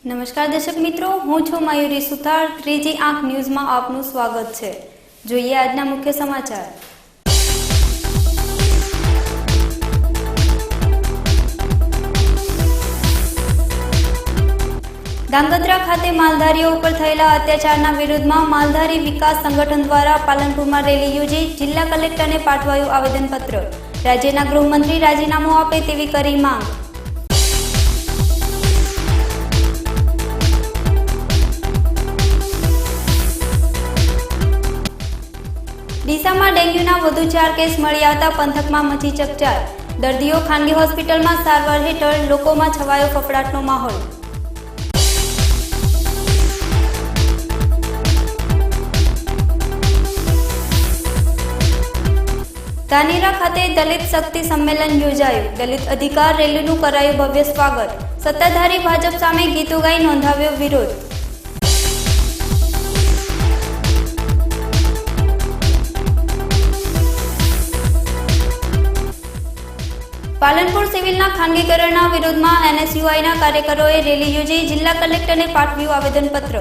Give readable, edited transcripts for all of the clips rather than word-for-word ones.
નમસ્કાર દર્શક મિત્રો, હું છું મયુરી સુથાર। ત્રીજી આંખ ન્યૂઝમાં આપનું સ્વાગત છે। જોઈએ આજના મુખ્ય સમાચાર। ધાંગધ્રા ખાતે માલધારીઓ ઉપર થયેલા અત્યાચારના વિરોધમાં માલધારી વિકાસ સંગઠન દ્વારા પાલનપુરમાં રેલી યોજી જિલ્લા કલેક્ટરને પાઠવાયું આવેદનપત્ર। રાજ્યના ગૃહમંત્રી રાજીનામું આપે તેવી કરી માંગ। ડીસામાં ડેન્ગ્યુના વધુ 4 કેસ મળી આવતા પંથકમાં મચી ચકચાર। દર્દીઓ ખાનગી હોસ્પિટલમાં સારવાર હેઠળ, લોકોમાં છવાયો ફફડાટનો માહોલ। ધાનેરા ખાતે દલિત શક્તિ સંમેલન યોજાયું। દલિત અધિકાર રેલીનું કરાયું ભવ્ય સ્વાગત। સત્તાધારી ભાજપ સામે ગીતો ગાઈ નોંધાવ્યો વિરોધ। પાલનપુર સિવિલના ખાનગીકરણના વિરોધમાં NSUIના કાર્યકરોએ રેલી યોજી જિલ્લા કલેક્ટરને પાઠવ્યું આવેદનપત્ર।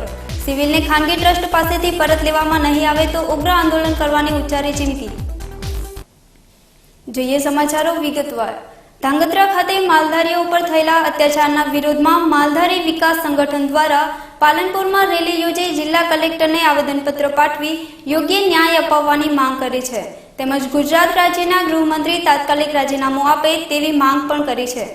સિવિલને ખાનગી ટ્રસ્ટ પાસેથી પરત લેવામાં નહીં આવે તો ઉગ્ર આંદોલન કરવાની ઉચ્ચારી ચીમકી। જોઈએ સમાચારો વિગતવાર। ધાંગધ્રા ખાતે માલધારીઓ ઉપર થયેલા અત્યાચારના વિરોધમાં માલધારી વિકાસ સંગઠન દ્વારા પાલનપુરમાં રેલી યોજી જિલ્લા કલેક્ટરને આવેદનપત્ર પાઠવી યોગ્ય ન્યાય અપાવવાની માંગ કરી છે। તેમજ ગુજરાત રાજ્યના ગૃહમંત્રી તાત્કાલિક રાજીનામું આપે તેવી માંગ પણ કરી છે।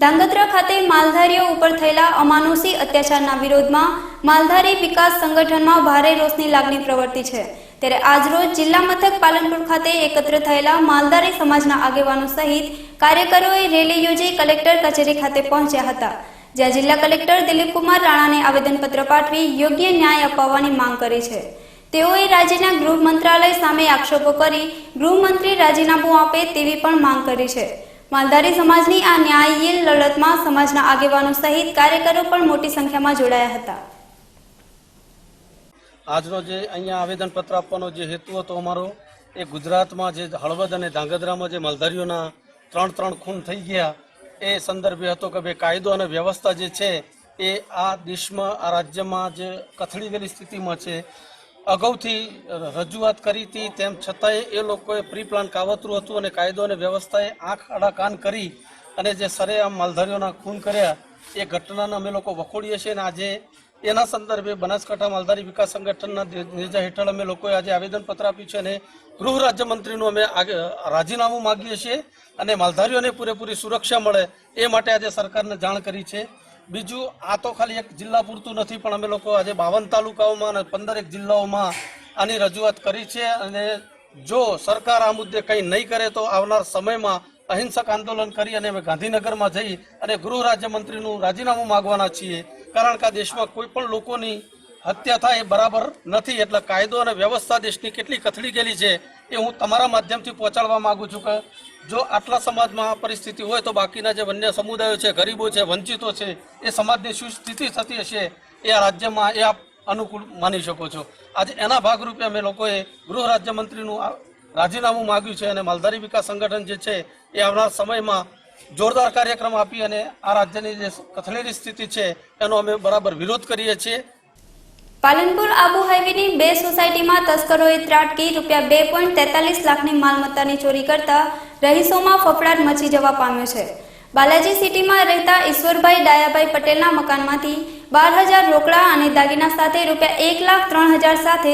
ધાંગધ્રા ખાતે માલધારીઓ ઉપર થયેલા અમાનુષી અત્યાચારના વિરોધમાં માલધારી વિકાસ સંગઠનમાં ભારે રોષની લાગણી પ્રવર્તી છે। ત્યારે આજરોજ જિલ્લા મથક પાલનપુર ખાતે એકત્ર થયેલા માલધારી સમાજના આગેવાનો સહિત કાર્યકરોએ રેલી યોજી કલેક્ટર કચેરી ખાતે પહોંચ્યા હતા, જ્યાં જિલ્લા કલેક્ટર દિલીપકુમાર રાણાને આવેદનપત્ર પાઠવી યોગ્ય ન્યાય અપાવવાની માંગ કરી છે। તેઓએ રાજ્યના ગૃહ મંત્રાલય સામે આક્ષેપો કરી ગૃહમંત્રી રાજીનામું આપે તેવી પણ માંગ કરી છે। માલધારી સમાજની આ ન્યાયી લડતમાં સમાજના આગેવાનો સહિત કાર્યકરો પણ મોટી સંખ્યામાં જોડાયા હતા। આજનો જે અહીંયા આવેદનપત્ર આપવાનો જે હેતુ હતો અમારો એ ગુજરાતમાં જે હળવદ અને ધાંગધ્રામાં જે માલધારીઓના 3 ખૂન થઈ ગયા એ સંદર્ભે હતો કે ભાઈ કાયદો અને વ્યવસ્થા જે છે એ આ દેશમાં આ રાજ્યમાં જે કથળી ગયેલી સ્થિતિમાં છે। અગાઉથી રજૂઆત કરી હતી, તેમ છતાંય એ લોકોએ પ્રી પ્લાન કાવતરું હતું અને કાયદો અને વ્યવસ્થાએ આંખ આડા કાન કરી અને જે સરેઆમ માલધારીઓના ખૂન કર્યા એ ઘટનાને અમે લોકો વખોડીએ છીએ। અને આજે એના સંદર્ભે બનાસકાંઠા માલધારી વિકાસ સંગઠનના નેજા હેઠળ અમે લોકોએ આજે આવેદનપત્ર આપ્યું છે અને ગૃહ રાજ્યમંત્રીનું અમે રાજીનામું માગીએ છીએ અને માલધારીઓને પૂરેપૂરી સુરક્ષા મળે એ માટે આજે સરકારને જાણ કરી છે। બીજું, આ તો ખાલી એક જિલ્લા પૂરતું નથી, પણ અમે લોકો આજે 52 તાલુકાઓમાં અને 15 જિલ્લાઓમાં આની રજૂઆત કરી છે અને જો સરકાર આ મુદ્દે કંઈ નહીં કરે તો આવનાર સમયમાં અહિંસક આંદોલન કરી અને અમે ગાંધીનગરમાં જઈ અને ગૃહ રાજ્યમંત્રીનું રાજીનામું માગવાના છીએ। કારણ કે આ દેશમાં કોઈ પણ લોકોની હત્યા થાય એ બરાબર નથી। એટલે કાયદો અને વ્યવસ્થા દેશની કેટલી કથળી ગયેલી છે એ હું તમારા માધ્યમથી પહોંચાડવા માંગુ છું કે જો આટલા સમાજમાં આ પરિસ્થિતિ હોય તો બાકીના જે વન્ય સમુદાયો છે, ગરીબો છે, વંચિતો છે, એ સમાજની શું સ્થિતિ થતી હશે એ આ રાજ્યમાં એ આપ અનુકૂળ માની શકો છો। આજે એના ભાગરૂપે અમે લોકોએ ગૃહ રાજ્યમંત્રીનું રાજીનામું માગ્યું છે અને માલધારી વિકાસ સંગઠન જે છે એ આવનાર સમયમાં જોરદાર કાર્યક્રમ આપી અને આ રાજ્યની જે કથળેલી સ્થિતિ છે એનો અમે બરાબર વિરોધ કરીએ છીએ। પાલનપુર આબુ હાઈવેની 2 સોસાયટીમાં તસ્કરોએ ત્રાટકી ₹2.43 લાખની માલમત્તાની ચોરી કરતા રહીશોમાં ફફડાટ મચી જવા પામ્યો છે। બાલાજી સિટીમાં રહેતા ઈશ્વરભાઈ ડાયાભાઈ પટેલના મકાનમાંથી 12,000 રોકડા અને દાગીના સાથે ₹1,03,000 સાથે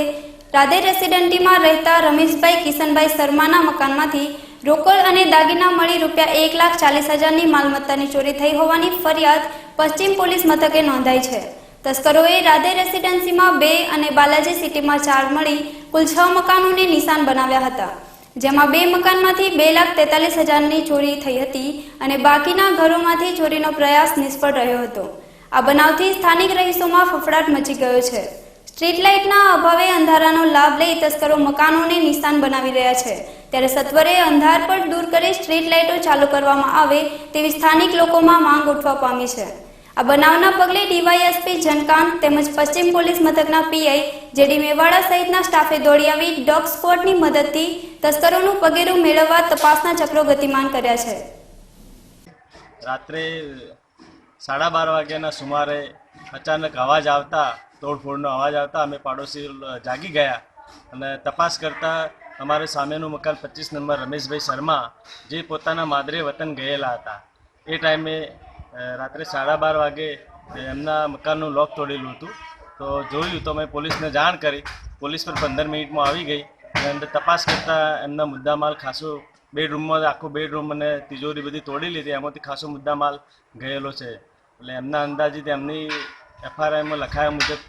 રાધે રેસિડેન્સીમાં રહેતા રમેશભાઈ કિશનભાઈ શર્માના મકાનમાંથી રોકડ અને દાગીના મળી ₹1,40,000ની માલમત્તાની ચોરી થઈ હોવાની ફરિયાદ પશ્ચિમ પોલીસ મથકે નોંધાઈ છે। તસ્કરોએ રાધે રેસિડેન્સીમાં 2 અને બાલાજી સિટીમાં 4 મળી કુલ 6 મકાનોને નિશાન બનાવ્યા હતા, જેમાં 2 મકાનમાંથી ₹2,43,000ની ચોરી થઈ હતી અને બાકીના ઘરોમાંથી ચોરીનો પ્રયાસ નિષ્ફળ રહ્યો હતો। આ બનાવથી સ્થાનિક રહીશોમાં ફફડાટ મચી ગયો છે। સ્ટ્રીટ લાઇટના અભાવે અંધારાનો લાભ લઈ તસ્કરો મકાનોને નિશાન બનાવી રહ્યા છે, ત્યારે સત્વરે અંધારપટ દૂર કરી સ્ટ્રીટ લાઇટો ચાલુ કરવામાં આવે તેવી સ્થાનિક લોકોમાં માંગ ઉઠવા પામી છે. આ બનાવના પગલે ડીવાયએસપી જનકાંત તેમજ પશ્ચિમ પોલીસ મથકના પીઆઈ જેડી મેવાડા સહિતના સ્ટાફે દોડી આવી ડોગ સ્ક્વોડની મદદથી તસ્કરોનું પગેરું મેળવવા તપાસના ચક્રો ગતિમાન કર્યા છે. રાત્રે 12:30 વાગ્યાના સુમારે અચાનક અવાજ આવતા, તોડફોડનો અવાજ આવતા અમે પાડોશી જાગી ગયા અને તપાસ કરતા અમારે સામેનું મકાન 25 નંબર રમેશભાઈ શર્મા જે પોતાના માદરે વતન ગયેલા હતા. એ ટાઈમે રાત્રે 12:30 વાગે એમના મકાનનું લોક તોડેલું હતું. તો જોયું તો મેં પોલીસને જાણ કરી. પોલીસ પર 15 મિનિટમાં આવી ગઈ અને અંદર તપાસ કરતાં એમના મુદ્દામાલ ખાસો બેડરૂમમાં આખું બેડરૂમ અને તિજોરી બધી તોડી લીધી. એમાંથી ખાસો મુદ્દામાલ ગયેલો છે. એટલે એમના અંદાજિત એમની એફઆરઆઈમાં લખાયા મુજબ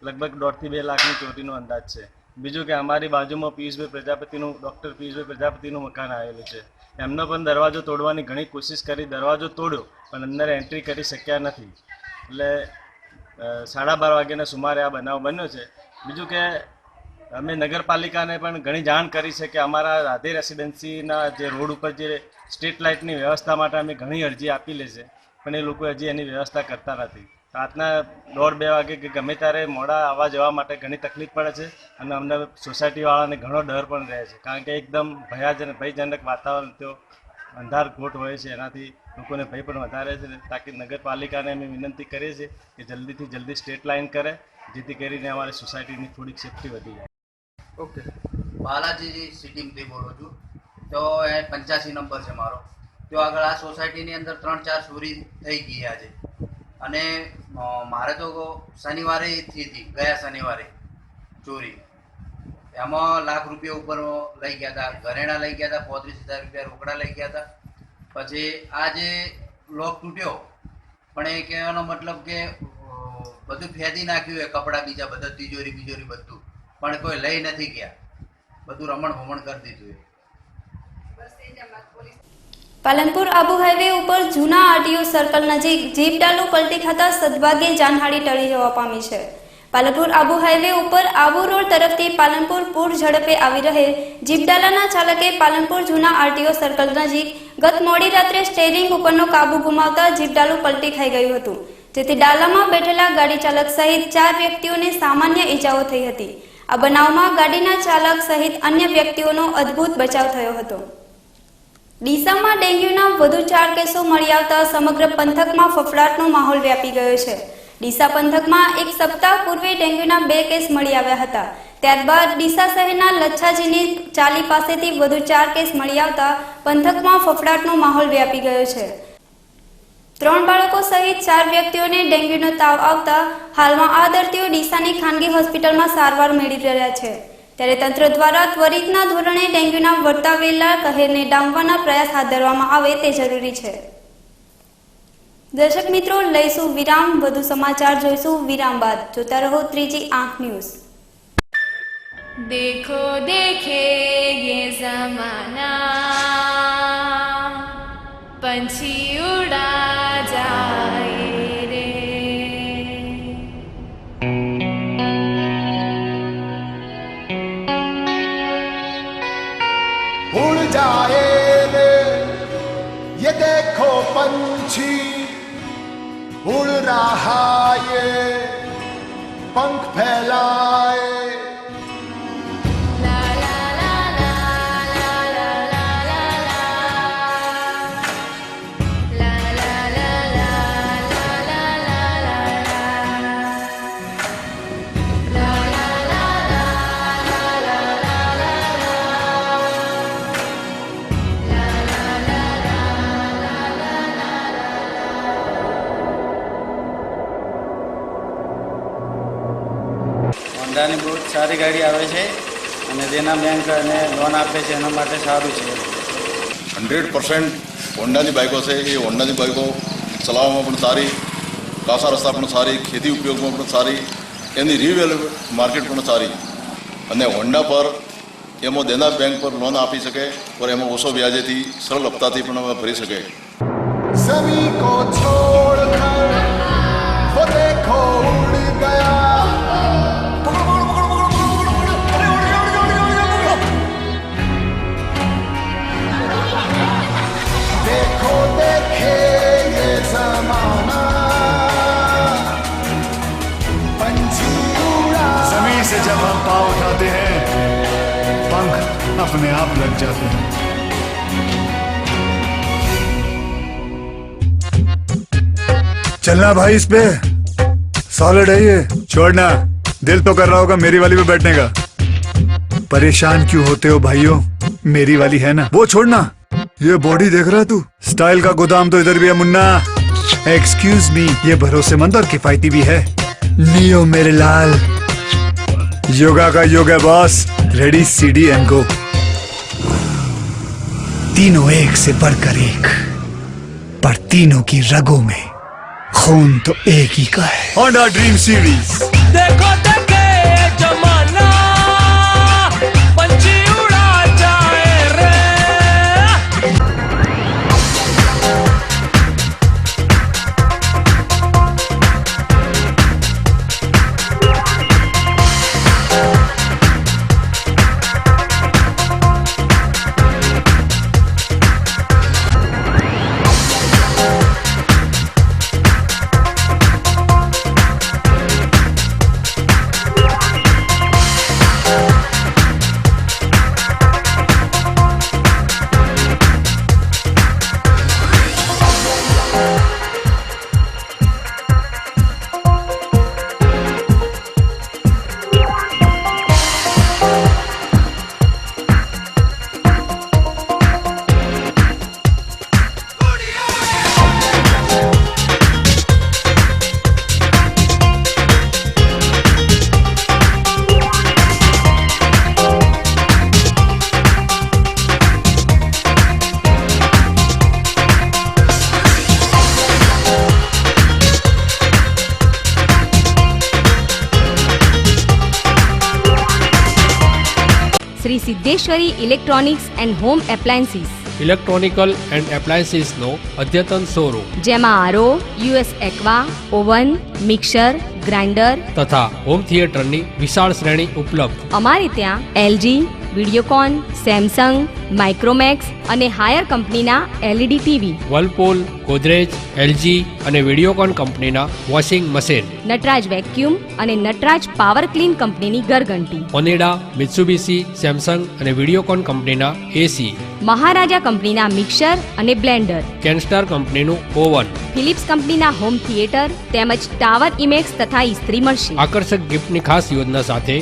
લગભગ 1.5 થી 2 લાખની ચોરીનો અંદાજ છે. બીજું કે અમારી બાજુમાં પિયુષભાઈ પ્રજાપતિનું ડૉક્ટર પિયુષભાઈ પ્રજાપતિનું મકાન આવેલું છે. એમનો પણ દરવાજો તોડવાની ઘણી કોશિશ કરી, દરવાજો તોડ્યો પણ અંદર એન્ટ્રી કરી શક્યા નથી. એટલે 12:30 વાગ્યાના સુમારે આ બનાવ બન્યો છે. બીજું કે અમે નગરપાલિકાને પણ ઘણી જાણ કરી છે કે અમારા રાધે રેસિડેન્સીના જે રોડ ઉપર જે સ્ટ્રીટ લાઇટની વ્યવસ્થા માટે અમે ઘણી અરજી આપી છે, પણ એ લોકો હજી એની વ્યવસ્થા કરતા નથી. રાતના 1:30-2 વાગે કે ગમે ત્યારે મોડા આવવા જવા માટે ઘણી તકલીફ પડે છે અને અમને સોસાયટીવાળાને ઘણો ડર પણ રહે છે, કારણ કે એકદમ ભયજનક વાતાવરણ તો અંધાર ઘોટ હોય છે. એનાથી લોકોને ભય પણ વધારે છે. તાકી નગરપાલિકાને અમે વિનંતી કરીએ છીએ કે જલ્દીથી જલ્દી સ્ટ્રીટ લાઇન કરે, જેથી કરીને અમારી સોસાયટીની થોડીક સેફ્ટી વધી જાય. ઓકે, બાલાજી સિટીમાંથી બોલું છું. તો એ 85 નંબર છે મારો. તો આગળ આ સોસાયટીની અંદર 3-4 ચોરી થઈ ગઈ આજે. અને મારે તો શનિવારે થઈ હતી, ગયા શનિવારે ચોરી. એમાં લાખ રૂપિયા ઉપર લઈ ગયા હતા, ઘરેણા લઈ ગયા હતા, 35,000 રૂપિયા રોકડા લઈ ગયા હતા. પછી આ જે લોક તૂટ્યો, પણ એ કહેવાનો મતલબ કે બધું ફેંદી નાખ્યું, એ કપડાં બીજા બધા તિજોરી બધું, પણ કોઈ લઈ નથી ગયા. બધું રમણ ભમણ કરી દીધું. પાલનપુર આબુ હાઈવે ઉપર જૂના આરટીઓ સર્કલ નજીક જીપ ડાલો પલટી ખાતા સદભાગ્યે જાનહાનિ ટળી જવા પામી છે. પાલનપુર આબુ હાઈવે ઉપર આબુ રોડ તરફથી પાલનપુર પૂર ઝડપે આવી રહેલ જીપ ડાલાના ચાલકે પાલનપુર જૂના આરટીઓ સર્કલ નજીક ગત મોડી રાત્રે સ્ટેરિંગ ઉપરનો કાબુ ગુમાવતા જીપ ડાલું પલટી ખાઈ ગયું હતું, જેથી ડાલામાં બેઠેલા ગાડી ચાલક સહિત 4 વ્યક્તિઓને સામાન્ય ઈજાઓ થઈ હતી. આ બનાવમાં ગાડીના ચાલક સહિત અન્ય વ્યક્તિઓનો અદ્ભુત બચાવ થયો હતો. ડીસામાં ડેન્ગ્યુના વધુ 4 કેસો મળી આવતા સમગ્ર પંથકમાં ફફડાટનો માહોલ વ્યાપી ગયો છે. ડીસા પંથકમાં એક સપ્તાહ પૂર્વે ડેન્ગ્યુના 2 કેસ મળી આવ્યા હતા. ત્યારબાદ ડીસા શહેરના લચ્છાજીની ચાલી પાસેથી વધુ 4 કેસ મળી આવતા પંથકમાં ફફડાટનો માહોલ વ્યાપી ગયો છે. 3 બાળકો સહિત 4 વ્યક્તિઓને ડેન્ગ્યુનો તાવ આવતા હાલમાં આ દર્દીઓ ડીસાની ખાનગી હોસ્પિટલમાં સારવાર મેળવી રહ્યા છે. ત્યારે તંત્ર દ્વારા ત્વરિતના ધોરણે ડેન્ગ્યુના વર્તાવેલા કહેરને ડામવાના પ્રયાસ હાથ ધરવામાં આવે તે જરૂરી છે. દર્શક મિત્રો, લઈશું વિરામ. વધુ સમાચાર જોઈશું વિરામ બાદ. જોતા રહો ત્રીજી આંખ ન્યૂઝ. देखो देखे ये जमाना, पंछी उड़ा जाए रे. उड़ जाए रे ये देखो पंछी, उड़ रहा ये पंख फैलाए. હોન્ડાની બહુ સારી ગાડી આવે છે અને દેના બેંક અને લોન આપે છે, એના માટે સારું છે. 100% હોન્ડાની બાઇકો છે. એ હોન્ડાની બાઇકો ચલાવવામાં પણ સારી, કાસા રસ્તા પણ સારી, ખેતી ઉપયોગમાં પણ સારી, એની રિવેલ માર્કેટ પણ સારી. અને હોન્ડા પર એમાં દેના બેંક પર લોન આપી શકે, પણ એમાં ઓછો વ્યાજેથી સરળ હપ્તાથી પણ ભરી શકે. ज़मीं को छोड़ कर वो देखो उड़ गया, अपने आप लग जाते हैं। चलना भाई इस पे, सॉलिड है ये, छोड़ना। दिल तो कर रहा होगा मेरी वाली पे बैठने का। परेशान क्यों होते हो भाइयों, मेरी वाली है ना, वो छोड़ना। ये बॉडी देख रहा तू, स्टाइल का गोदाम तो इधर भी है मुन्ना। एक्सक्यूज मी, ये भरोसेमंद और किफायती भी है। नियो मेरे लाल, योगा का योग है boss. Ready CD and go. तीनों एक से बढ़कर एक, पर तीनों की रगों में खून तो एक ही का है। Honda dream series. देखो देखे जमाना पंछी उड़ा जाए रे। Shri Siddheshwari electronics and home appliances, electronical and એપ્લાયન્સીસનો અદ્યતન શોરૂમ, જેમાં RO, US aqua, oven, mixer, grinder તથા હોમ થિયેટરની વિશાળ શ્રેણી ઉપલબ્ધ. અમારે ત્યાં એલજી, વિડીયોકોન, સેમસંગ, માઇક્રોમેક્સ અને હાયર કંપનીના એલઈડી ટીવી, વર્લપૂલ, ગોદરેજ, એલજી અને વિડીયોકોન કંપનીના વોશિંગ મશીન, નટરાજ વેક્યુમ અને નટરાજ પાવર ક્લીન કંપનીની ઘરઘંટી, ઓનેડા, મિત્સુબિશી, સેમસંગ અને વિડીયોકોન કંપનીના એસી, મહારાજા કંપનીના મિક્સર અને બ્લેન્ડર, કેનસ્ટાર કંપનીનું ઓવન, ફિલિપ્સ કંપનીના હોમ થિયેટર તેમજ ટાવર ઇમેક્સ તથા ઇસ્ત્રી મળશે. આકર્ષક ગિફ્ટની ખાસ યોજના સાથે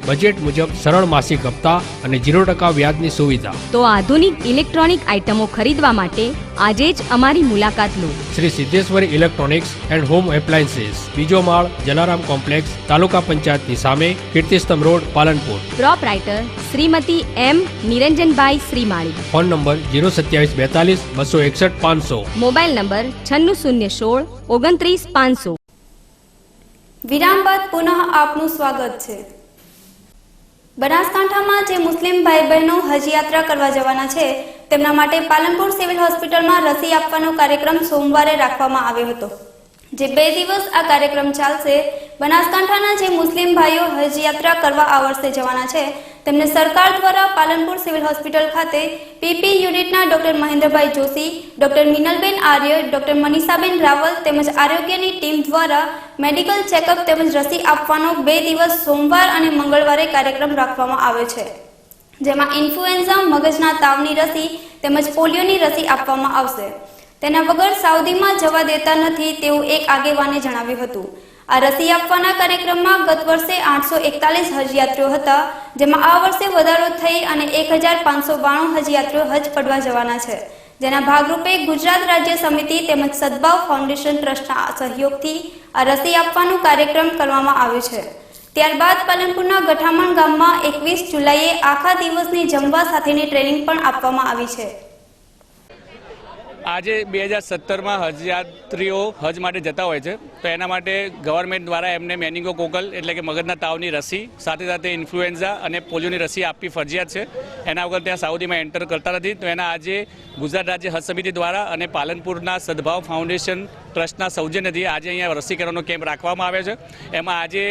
બજેટ મુજબ સરળ માસિક હપ્તા અને 0% વ્યાજની સુવિધા. તો આધુનિક ઇલેક્ટ્રોનિક આઇટમો ખરીદવા માટે આજે જ અમારી મુલાકાત લો. Shri Siddheshwari electronics and home appliances, બીજો માળ, જલારામ કોમ્પ્લેક્સ, તાલુકા પંચાયતની સામે, Kirtistambh road, Palanpur. Proprietor Shrimati M Niranjanbhai Shrimali. Phone number 02742 261 500. Mobile number 9616 29 500. વિરામ બાદ પુનઃ આપનું સ્વાગત છે. બનાસકાંઠામાં જે મુસ્લિમ ભાઈ બહેનો હજ યાત્રા કરવા જવાના છે તેમના માટે પાલનપુર સિવિલ હોસ્પિટલમાં રસી આપવાનો કાર્યક્રમ સોમવારે રાખવામાં આવ્યો હતો, જે 2 દિવસ આ કાર્યક્રમ ચાલશે. બનાસકાંઠાના જે મુસ્લિમ ભાઈઓ હજ યાત્રા કરવા આ વર્ષે જવાના છે તેમને સરકાર દ્વારા પાલનપુર સિવિલ હોસ્પિટલ ખાતે પીપી યુનિટના ડોક્ટર મહેન્દ્રભાઈ જોશી, ડોક્ટર મિનલબેન આર્ય, ડોક્ટર મનીષાબેન રાવલ તેમજ આરોગ્યની ટીમ દ્વારા મેડિકલ ચેકઅપ તેમજ રસી આપવાનો 2 દિવસ સોમવાર અને મંગળવારે કાર્યક્રમ રાખવામાં આવ્યો છે, જેમાં ઇન્ફ્લુએન્ઝા, મગજના તાવની રસી તેમજ પોલિયોની રસી આપવામાં આવશે. તેના વગર સાઉદીમાં જવા દેતા નથી તેવું એક આગેવાને જણાવ્યું હતું. આ રસી આપવાના કાર્યક્રમમાં ગત વર્ષે 841 હજયાત્રીઓ હતા, જેમાં આ વર્ષે વધારો થઈ અને 1592 હજયાત્રીઓ હજ પડવા જવાના છે, જેના ભાગરૂપે ગુજરાત રાજ્ય સમિતિ તેમજ સદભાવ ફાઉન્ડેશન ટ્રસ્ટના સહયોગથી આ રસી આપવાનું કાર્યક્રમ કરવામાં આવ્યો છે. ત્યારબાદ પાલનપુરના ગઠામણ ગામમાં 21 જુલાઈએ આખા દિવસની જમવા સાથેની ટ્રેનિંગ પણ આપવામાં આવી છે. આજે 2017માં હજયાત્રીઓ હજ માટે જતા હોય છે, તો એના માટે ગવર્મેન્ટ દ્વારા એમને મેનિંગોકોકલ એટલે કે મગજના તાવની રસી, સાથે સાથે ઇન્ફ્લુએન્ઝા અને પોલિયોની રસી આપવી ફરજિયાત છે. એના વગર ત્યાં સાઉદીમાં એન્ટર કરતા નથી. તો એના આજે ગુજરાત રાજ્ય હજ સમિતિ દ્વારા અને પાલનપુરના સદભાવ ફાઉન્ડેશન ટ્રસ્ટના સૌજન્યથી આજે અહીંયા રસીકરણનો કેમ્પ રાખવામાં આવ્યો છે. એમાં આજે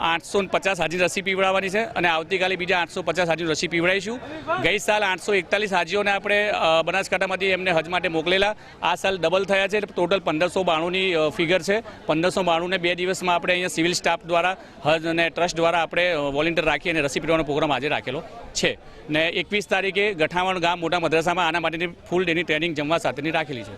850 હાજીની રસી પીવડાવવાની છે અને આવતીકાલે બીજા 850 હાજીની રસી પીવડાવીશું. ગઈ સાલ 841 હાજીઓને આપણે બનાસકાંઠામાંથી એમને હજ માટે મોકલેલા. આ સાલ ડબલ થયા છે, ટોટલ 1592ની ફિગર છે. 1592ને 2 દિવસમાં આપણે અહીંયા સિવિલ સ્ટાફ દ્વારા હજ અને ટ્રસ્ટ દ્વારા આપણે વોલેન્ટિયર રાખી અને રસી પીવડાવવાનો પ્રોગ્રામ આજે રાખેલો છે. ને 21 તારીખે ગઠાવણ ગામ મોટા મદ્રાસામાં આના માટેની ફૂલ ડેની ટ્રેનિંગ જમવા સાથેની રાખેલી છે.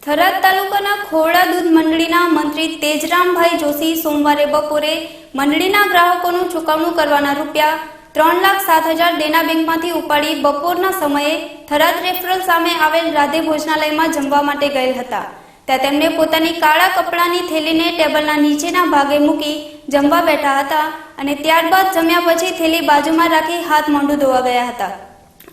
થરાદ તાલુકાના ખોરડા દૂધ મંડળીના મંત્રી તેજરામભાઈ જોશી સોમવારે બપોરે મંડળીના ગ્રાહકોનું ચૂકવણું કરવાના રૂપિયા 3,07,000 દેના બેંકમાંથી ઉપાડી બપોરના સમયે થરાદ રેફરલ સામે આવેલ રાધે ભોજનાલયમાં જમવા માટે ગયેલ હતા. ત્યાં તેમને પોતાની કાળા કપડાની થેલીને ટેબલના નીચેના ભાગે મૂકી જમવા બેઠા હતા અને ત્યારબાદ જમ્યા પછી થેલી બાજુમાં રાખી હાથ મોઢું ધોવા ગયા હતા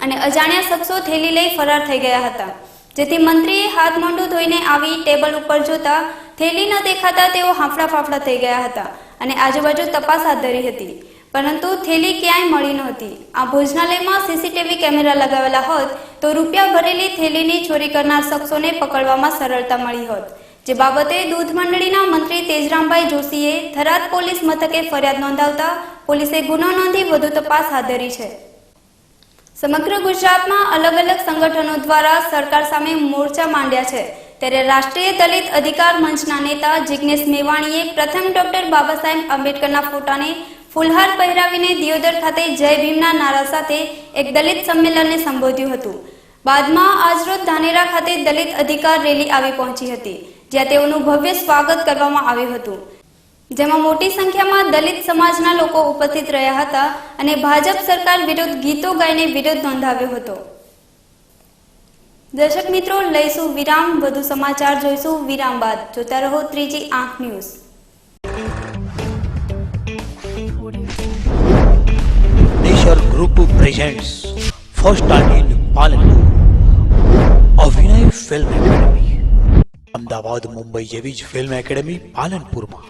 અને અજાણ્યા શખ્સો થેલી લઈ ફરાર થઈ ગયા હતા. જેથી મંત્રીએ હાથ મોઢું ધોઈને આવી ટેબલ ઉપર જોતા થેલી ન દેખાતા તેઓ હાંફળા ફાફડા થઈ ગયા હતા અને આજુબાજુ તપાસ હાથ ધરી હતી, પરંતુ થેલી ક્યાંય મળી નહોતી. આ ભોજનાલયમાં સીસીટીવી કેમેરા લગાવેલા હોત તો રૂપિયા ભરેલી થેલીની ચોરી કરનાર શખ્સોને પકડવામાં સરળતા મળી હોત. જે બાબતે દૂધ મંડળીના મંત્રી તેજરામભાઈ જોશીએ થરાદ પોલીસ મથકે ફરિયાદ નોંધાવતા પોલીસે ગુનો નોંધી વધુ તપાસ હાથ ધરી છે. સમગ્ર ગુજરાતમાં અલગ અલગ સંગઠનો દ્વારા સરકાર સામે મોરચા માંડ્યા છે. ત્યારે રાષ્ટ્રીય દલિત અધિકાર મંચના નેતા જિગ્નેશ મેવાણીએ પ્રથમ ડોક્ટર બાબા સાહેબ આંબેડકરના ફોટાને ફૂલહાર પહેરાવીને દિયોદર ખાતે જય ભીમના નારા સાથે એક દલિત સંમેલનને સંબોધ્યું હતું. બાદમાં આજરોજ ધાનેરા ખાતે દલિત અધિકાર રેલી આવી પહોંચી હતી, જ્યાં તેઓનું ભવ્ય સ્વાગત કરવામાં આવ્યું હતું, જેમાં મોટી સંખ્યામાં દલિત સમાજના લોકો ઉપસ્થિત રહ્યા હતા અને ભાજપ સરકાર વિરુદ્ધ ગીતો ગાઈને વિરોધ નોંધાવ્યો હતો. દર્શક મિત્રો, લઈશું વિરામ. વધુ સમાચાર જોઈશું વિરામ બાદ. જોતા રહો ત્રીજી આંખ news. Nature group presents first time in Palanpur Abhinay film academy. Ahmedabad Mumbai જેવી જ ફિલ્મ એકેડમી પાલનપુરમાં.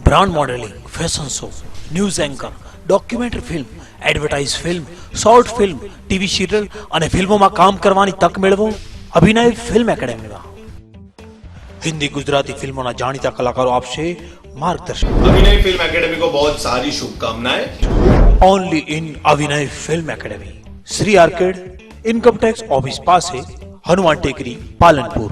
Brand modelling, fashion show, news anchor, documentary film, advertise film, short film, TV serial અને ફિલ્મોમાં કામ કરવાની તક મેળવો અભિનય ફિલ્મ એકેડમીમાં. हिंदी गुजराती फिल्मों जाણીતા कलाकारों आपसे मार्गदर्शन. अभिनय फिल्म एकेडमी को बहुत सारी शुभकामनाएं. Only in Abhinay film academy, Shri arcade, income tax office पास है, हनुमान टेकरी, Palanpur.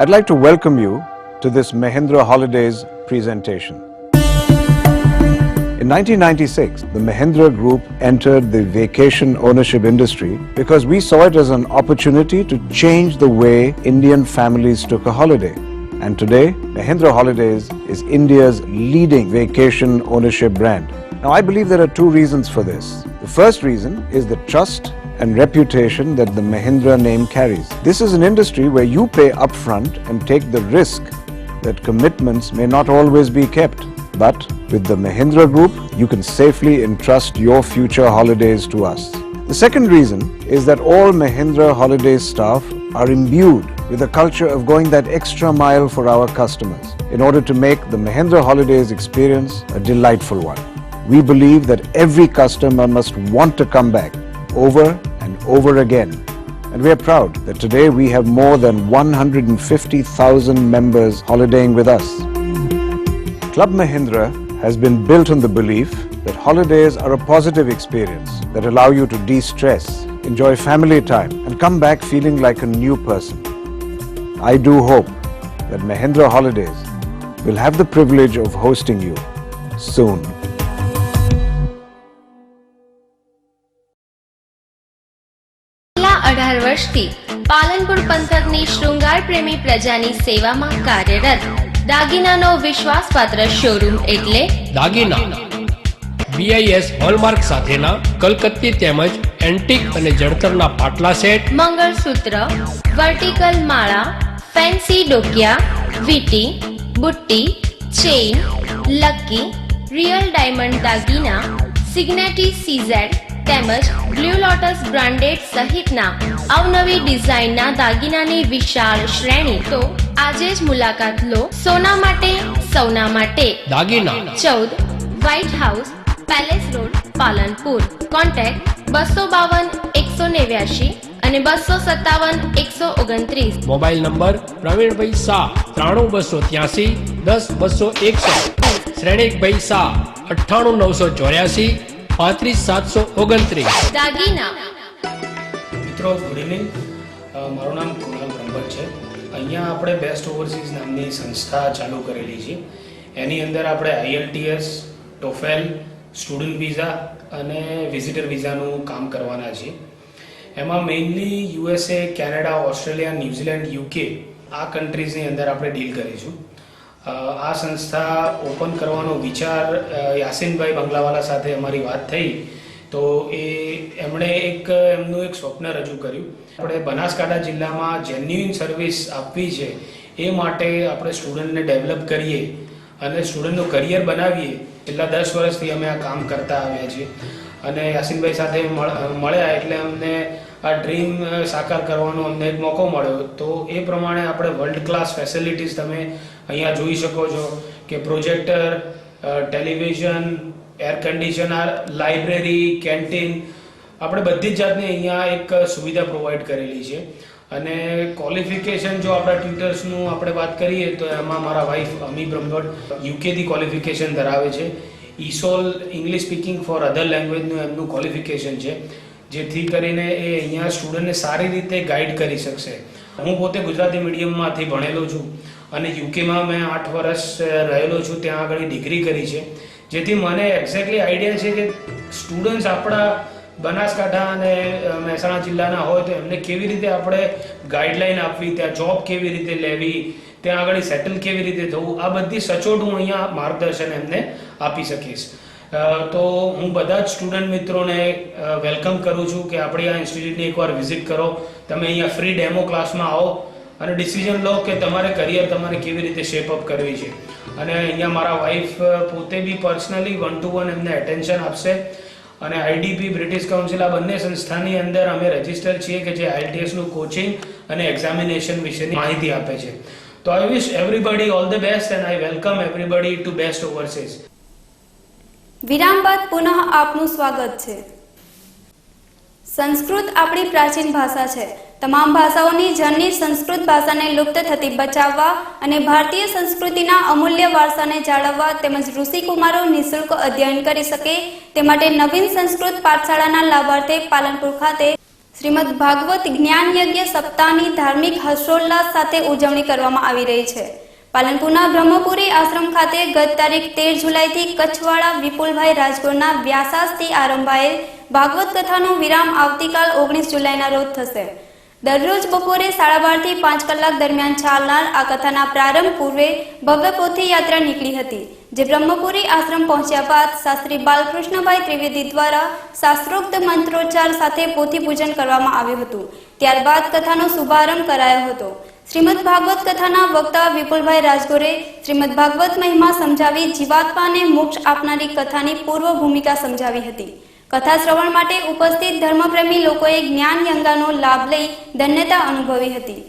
I'd like to welcome you to this Mahindra Holidays presentation. In 1996, the Mahindra Group entered the vacation ownership industry because we saw it as an opportunity to change the way Indian families took a holiday. And today, Mahindra Holidays is India's leading vacation ownership brand. Now, I believe there are two reasons for this. The first reason is the trust and reputation that the Mahindra name carries. This is an industry where you pay upfront and take the risk that commitments may not always be kept. But with the Mahindra Group, you can safely entrust your future holidays to us. The second reason is that all Mahindra Holidays staff are imbued with a culture of going that extra mile for our customers in order to make the Mahindra Holidays experience a delightful one. We believe that every customer must want to come back over and over again. And we are proud that today we have more than 150,000 members holidaying with us. Club Mahindra has been built on the belief that holidays are a positive experience that allow you to de-stress, enjoy family time and come back feeling like a new person. I do hope that Mahindra Holidays will have the privilege of hosting you soon. છેલ્લા 18 વર્ષથી પાલનપુર પંથકની શૃંગાર પ્રેમી પ્રજાની સેવામાં કાર્યરત દાગીનાનો વિશ્વાસપાત્ર showroom એટલે દાગીના BIS hallmark સાથેના કલકત્તી તેમજ એન્ટિક અને જડતરના પાટલા સેટ, મંગળસૂત્ર, વર્ટિકલ માળા, ફેન્સી ડોકિયા, વીટી, બુટ્ટી, ચેઇન, લકી, રિયલ ડાયમંડ દાગીના, સિગ્નેટી CZ તેમજ બ્લુ લોટસ બ્રાન્ડેડ સહિતના અવનવી ડિઝાઇનના દાગીનાની વિશાળ શ્રેણી. તો આજે જ મુલાકાત લો. સોના માટે સૌના માટે દાગીના 14 white house, palace road, Palanpur. Contact 252 189 અને 257 129. Mobile number Pravinbhai Shah 93283 10261, Shrenikbhai Shah 98984 35729. દાગીના. મિત્રો ગુડ ઇવનિંગ, મારું નામ કુણાલ બ્રહ્મભટ્ટ છે. અહીંયા આપણે બેસ્ટ ઓવરસીઝ નામની સંસ્થા ચાલુ કરેલી છે. એની અંદર આપણે IELTS, TOEFL, સ્ટુડન્ટ વિઝા અને વિઝિટર વિઝાનું કામ કરવાના છીએ. એમાં mainly USA, Canada, Australia, New Zealand, UK આ કન્ટ્રીઝની અંદર આપણે ડીલ કરીશું. આ સંસ્થા ઓપન કરવાનો વિચાર યાસીનભાઈ બંગલાવાલા સાથે અમારી વાત થઈ તો એમણે એમનું એક સ્વપ્ન રજૂ કર્યું. આપણે બનાસકાંઠા જિલ્લામાં જેન્યુઇન સર્વિસ આપવી છે એ માટે આપણે સ્ટુડન્ટને ડેવલપ કરીએ અને સ્ટુડન્ટનું કરિયર બનાવીએ. છેલ્લા 10 વર્ષથી અમે આ કામ કરતા આવ્યા છીએ અને યાસીનભાઈ સાથે મળ્યા એટલે અમને આ ડ્રીમ સાકાર કરવાનો અમને એક મોકો મળ્યો. તો એ પ્રમાણે આપણે વર્લ્ડ ક્લાસ ફેસિલિટીઝ તમે અહીંયા જોઈ શકો છો કે projector, television, air conditioner, library, canteen, આપણે બધી જ જાતની અહીંયા એક સુવિધા પ્રોવાઈડ કરેલી છે. અને ક્વોલિફિકેશન જો આપણા ટ્યુટર્સનું આપણે વાત કરીએ તો એમાં મારા વાઈફ અમી બ્રહ્મભટ્ટ UKથી ક્વોલિફિકેશન ધરાવે છે. ESOL ઇંગ્લિશ સ્પીકિંગ ફોર અધર લેંગ્વેજનું એમનું ક્વોલિફિકેશન છે, જેથી કરીને એ અહીંયા સ્ટુડન્ટને સારી રીતે ગાઈડ કરી શકશે. હું પોતે ગુજરાતી મીડિયમમાંથી ભણેલો છું અને યુકેમાં મેં 8 વર્ષ રહેલો છું, ત્યાં આગળ ડિગ્રી કરી છે. જેથી મને એક્ઝેક્ટલી આઈડિયા છે કે સ્ટુડન્ટ્સ આપણા બનાસકાંઠા અને મહેસાણા જિલ્લાના હોય તો એમને કેવી રીતે આપણે ગાઈડલાઈન આપવી, ત્યાં જોબ કેવી રીતે લેવી, ત્યાં આગળ સેટલ કેવી રીતે થવું, આ બધી સચોટ હું અહીંયા માર્ગદર્શન એમને આપી શકીશ. તો હું બધા જ સ્ટુડન્ટ મિત્રોને વેલકમ કરું છું કે આપણી આ ઇન્સ્ટિટ્યૂટની એકવાર વિઝિટ કરો. તમે અહીંયા ફ્રી ડેમો ક્લાસમાં આવો અને ડિસિઝન લો કે તમારે કરિયર તમારે કેવી રીતે શેપઅપ કરવી છે. અને અહીંયા મારા વાઈફ પોતે બી પર્સનલી 1-to-1 એમને એટેન્શન આપશે. અને IDP બ્રિટિશ કાઉન્સિલ આ બંને સંસ્થાની અંદર અમે રજિસ્ટર છીએ કે જે IELTSનું કોચિંગ અને એક્ઝામિનેશન વિશેની માહિતી આપે છે. તો I wish everybody all the best and I welcome everybody to best overseas. વિરામ બાદ પુનઃ આપનું સ્વાગત છે. સંસ્કૃત આપણી પ્રાચીન ભાષા છે. તમામ ભાષાઓની જનની સંસ્કૃત ભાષાને લુપ્ત થતી બચાવવા અને ભારતીય સંસ્કૃતિના અમૂલ્ય વારસાને જાળવવા તેમજ ઋષિકુમારો નિઃશુલ્ક અધ્યયન કરી શકે તે માટે નવીન સંસ્કૃત પાઠશાળાના લાભાર્થે પાલનપુર ખાતે શ્રીમદ ભાગવત જ્ઞાન યજ્ઞ સપ્તાહની ધાર્મિક હર્ષોલ્લાસ સાથે ઉજવણી કરવામાં આવી રહી છે. પાલનપુરના બ્રહ્મપુરી આશ્રમ ખાતે ગત તારીખ 13 જુલાઈથી કચ્છવાળા વિપુલભાઈ રાજગોરના વ્યાસાસથી આરંભાયેલ ભાગવત કથાનો વિરામ આવતીકાલ 19 જુલાઈના રોજ થશે. દરરોજ બપોરે 12:30 થી 5 કલાક દરમિયાન ચાલનાર આ કથાના પ્રારંભ પૂર્વે ભવ્ય પોથી યાત્રા નીકળી હતી, જે બ્રહ્મપુરી આશ્રમ પહોંચ્યા બાદ શાસ્ત્રી બાલકૃષ્ણભાઈ ત્રિવેદી દ્વારા શાસ્ત્રોક્ત મંત્રોચ્ચાર સાથે પોથી પૂજન કરવામાં આવ્યું હતું. ત્યારબાદ કથાનો શુભારંભ કરાયો હતો. શ્રીમદ ભાગવત કથાના વક્તા વિપુલભાઈ રાજગોરે શ્રીમદ ભાગવત મહિમા સમજાવી જીવાત્માને મોક્ષ આપનારી કથાની પૂર્વ ભૂમિકા સમજાવી હતી. કથા શ્રવણ માટે ઉપસ્થિત ધર્મપ્રેમી લોકોએ જ્ઞાન યંગાનો લાભ લઈ ધન્યતા અનુભવી હતી.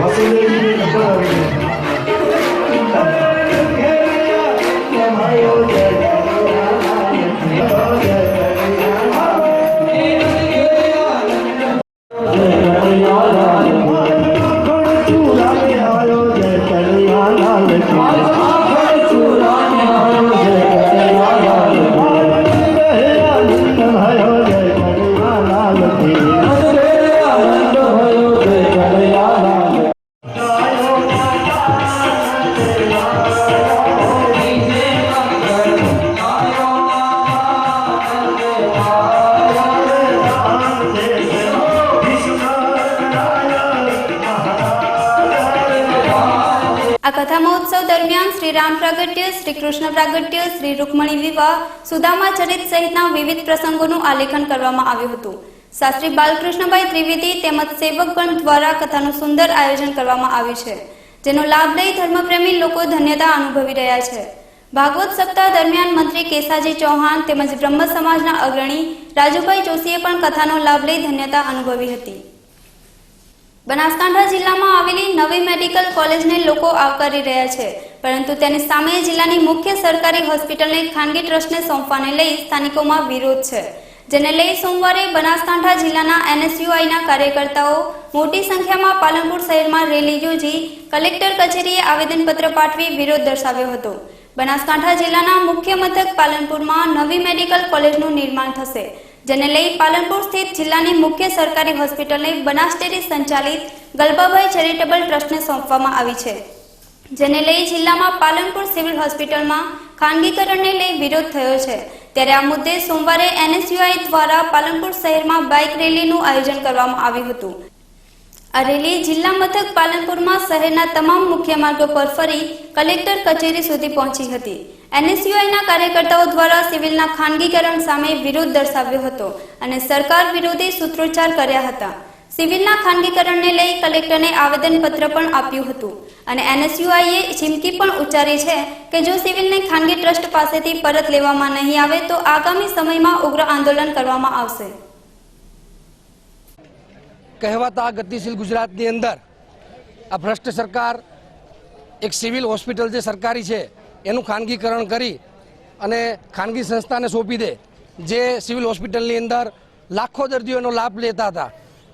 Vasudevaya આ કથા મહોત્સવ દરમિયાન શ્રી રામ પ્રાગટ્ય, શ્રી કૃષ્ણ પ્રાગટ્ય, શ્રી રૂકમણી વિવાહ, સુદામા ચરિત સહિતના વિવિધ પ્રસંગોનું આલેખન કરવામાં આવ્યું હતું. શાસ્ત્રી બાલકૃષ્ણભાઈ ત્રિવેદી તેમજ સેવકગણ દ્વારા કથાનું સુંદર આયોજન કરવામાં આવ્યું છે, જેનો લાભ લઈ ધર્મપ્રેમી લોકો ધન્યતા અનુભવી રહ્યા છે. ભાગવત સપ્તાહ દરમિયાન મંત્રી કેસાજી ચૌહાણ તેમજ બ્રહ્મ સમાજના અગ્રણી રાજુભાઈ જોશીએ પણ કથાનો લાભ લઈ ધન્યતા અનુભવી હતી. બનાસકાંઠા જિલ્લામાં આવેલી નવી મેડિકલ કોલેજને લોકો આવકારી રહ્યા છે, પરંતુ તેની સામે જિલ્લાની મુખ્ય સરકારી હોસ્પિટલને ખાનગી ટ્રસ્ટને સોંપવાને લઈ સ્થાનિકોમાં વિરોધ છે, જેને લઈ સોમવારે બનાસકાંઠા જિલ્લાના NSUIના કાર્યકર્તાઓ મોટી સંખ્યામાં પાલનપુર શહેરમાં રેલી યોજી કલેક્ટર કચેરીએ આવેદનપત્ર પાઠવી વિરોધ દર્શાવ્યો હતો. બનાસકાંઠા જિલ્લાના મુખ્ય મથક પાલનપુરમાં નવી મેડિકલ કોલેજનું નિર્માણ થશે, જેને લઈ પાલનપુર સ્થિત જિલ્લાની મુખ્ય સરકારી હોસ્પિટલને બનાસ ડેરી સંચાલિત ગલબાભાઈ ચેરિટેબલ ટ્રસ્ટને સોંપવામાં આવી છે, જેને લઈ જિલ્લામાં પાલનપુર સિવિલ હોસ્પિટલમાં ખાનગીકરણને લઈ વિરોધ થયો છે. ત્યારે આ મુદ્દે સોમવારે NSUI દ્વારા પાલનપુર શહેરમાં બાઇક રેલીનું આયોજન કરવામાં આવ્યું હતું. આ રેલી જિલ્લા મથક પાલનપુરમાં શહેરના તમામ મુખ્ય માર્ગો પર ફરી કલેક્ટર કચેરી સુધી પહોંચી હતી. NSUIના કાર્યકર્તાઓ દ્વારા સિવિલના ખાનગીકરણ સામે વિરોધ દર્શાવ્યો હતો અને સરકાર વિરોધી સૂત્રોચ્ચાર કર્યા હતા. સિવિલના ખાનગીકરણને લઈ કલેક્ટરને આવેદનપત્ર પણ આપ્યું હતું અને NSUIએ ચીમકી પણ ઉચ્ચારી છે કે જો સિવિલને ખાનગી ટ્રસ્ટ પાસેથી પરત લેવામાં નહીં આવે તો આગામી સમયમાં ઉગ્ર આંદોલન કરવામાં આવશે. કહેવાતા ગતિશીલ ગુજરાતની અંદર આ ભ્રષ્ટ સરકાર એક સિવિલ હોસ્પિટલ જે સરકારી છે એનું ખાનગીકરણ કરી અને ખાનગી સંસ્થાને સોંપી દે, જે સિવિલ હોસ્પિટલની અંદર લાખો દર્દીઓનો લાભ લેતા હતા.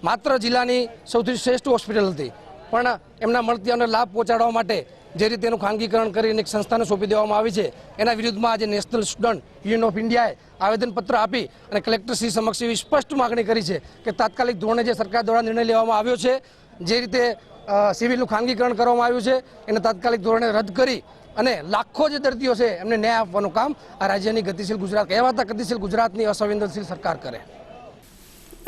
માત્ર જિલ્લાની સૌથી શ્રેષ્ઠ હોસ્પિટલ હતી, પણ એમના મળતીઓને લાભ પહોંચાડવા માટે જે રીતે એનું ખાનગીકરણ કરીને એક સંસ્થાને સોંપી દેવામાં આવી છે, એના વિરુદ્ધમાં આજે નેશનલ સ્ટુડન્ટ યુનિયન ઓફ ઇન્ડિયાએ આવેદનપત્ર આપી અને કલેક્ટરશ્રી સમક્ષ એવી સ્પષ્ટ માગણી કરી છે કે તાત્કાલિક ધોરણે જે સરકાર દ્વારા નિર્ણય લેવામાં આવ્યો છે, જે રીતે સિવિલનું ખાનગીકરણ કરવામાં આવ્યું છે, એને તાત્કાલિક ધોરણે રદ કરી અને લાખો જે દર્દીઓ છે એમને ન્યાય આપવાનું કામ આ રાજ્યની ગતિશીલ ગુજરાત કહેવાતા ગતિશીલ ગુજરાતની અસંવેદનશીલ સરકાર કરે.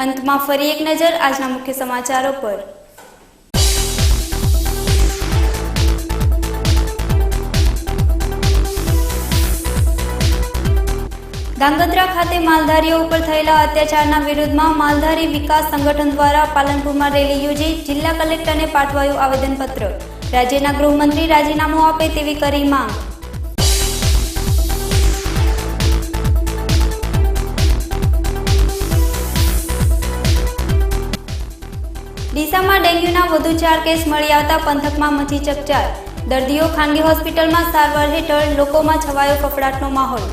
અંતમાં ફરી એક નજર આજના મુખ્ય સમાચારો પર. ધાંગધ્રા ખાતે માલધારીઓ ઉપર થયેલા અત્યાચારના વિરોધમાં માલધારી વિકાસ સંગઠન દ્વારા પાલનપુરમાં રેલી યોજી જિલ્લા કલેક્ટરને પાઠવાયું આવેદનપત્ર. રાજ્યના ગૃહમંત્રી રાજીનામું આપે તેવી કરી માંગ. ડીસામાં ડેન્ગ્યુના વધુ 4 કેસ મળી આવતા પંથકમાં મચી ચકચાર. દર્દીઓ ખાનગી હોસ્પિટલમાં સારવાર હેઠળ, લોકોમાં છવાયો ફફડાટનો માહોલ.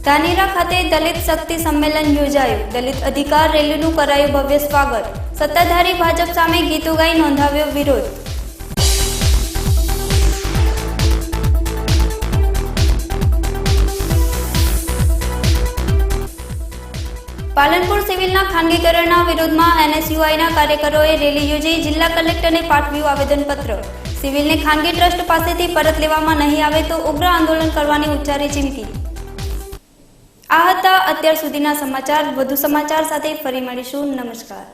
ધાનેરા ખાતે દલિત શક્તિ સંમેલન યોજાયું. દલિત અધિકાર રેલીનું કરાયું ભવ્ય સ્વાગત. સત્તાધારી ભાજપ સામે ગીતો ગાઈ નોંધાવ્યો વિરોધ. પાલનપુર સિવિલના ખાનગીકરણના વિરોધમાં NSUIના કાર્યકરોએ રેલી યોજી જિલ્લા કલેક્ટરને પાઠવ્યું આવેદનપત્ર. સિવિલને ખાનગી ટ્રસ્ટ પાસેથી પરત લેવામાં નહીં આવે તો ઉગ્ર આંદોલન કરવાની ઉચ્ચારી ચીમકી. આ હતા અત્યાર સુધીના સમાચાર. વધુ સમાચાર સાથે ફરી મળીશું. નમસ્કાર.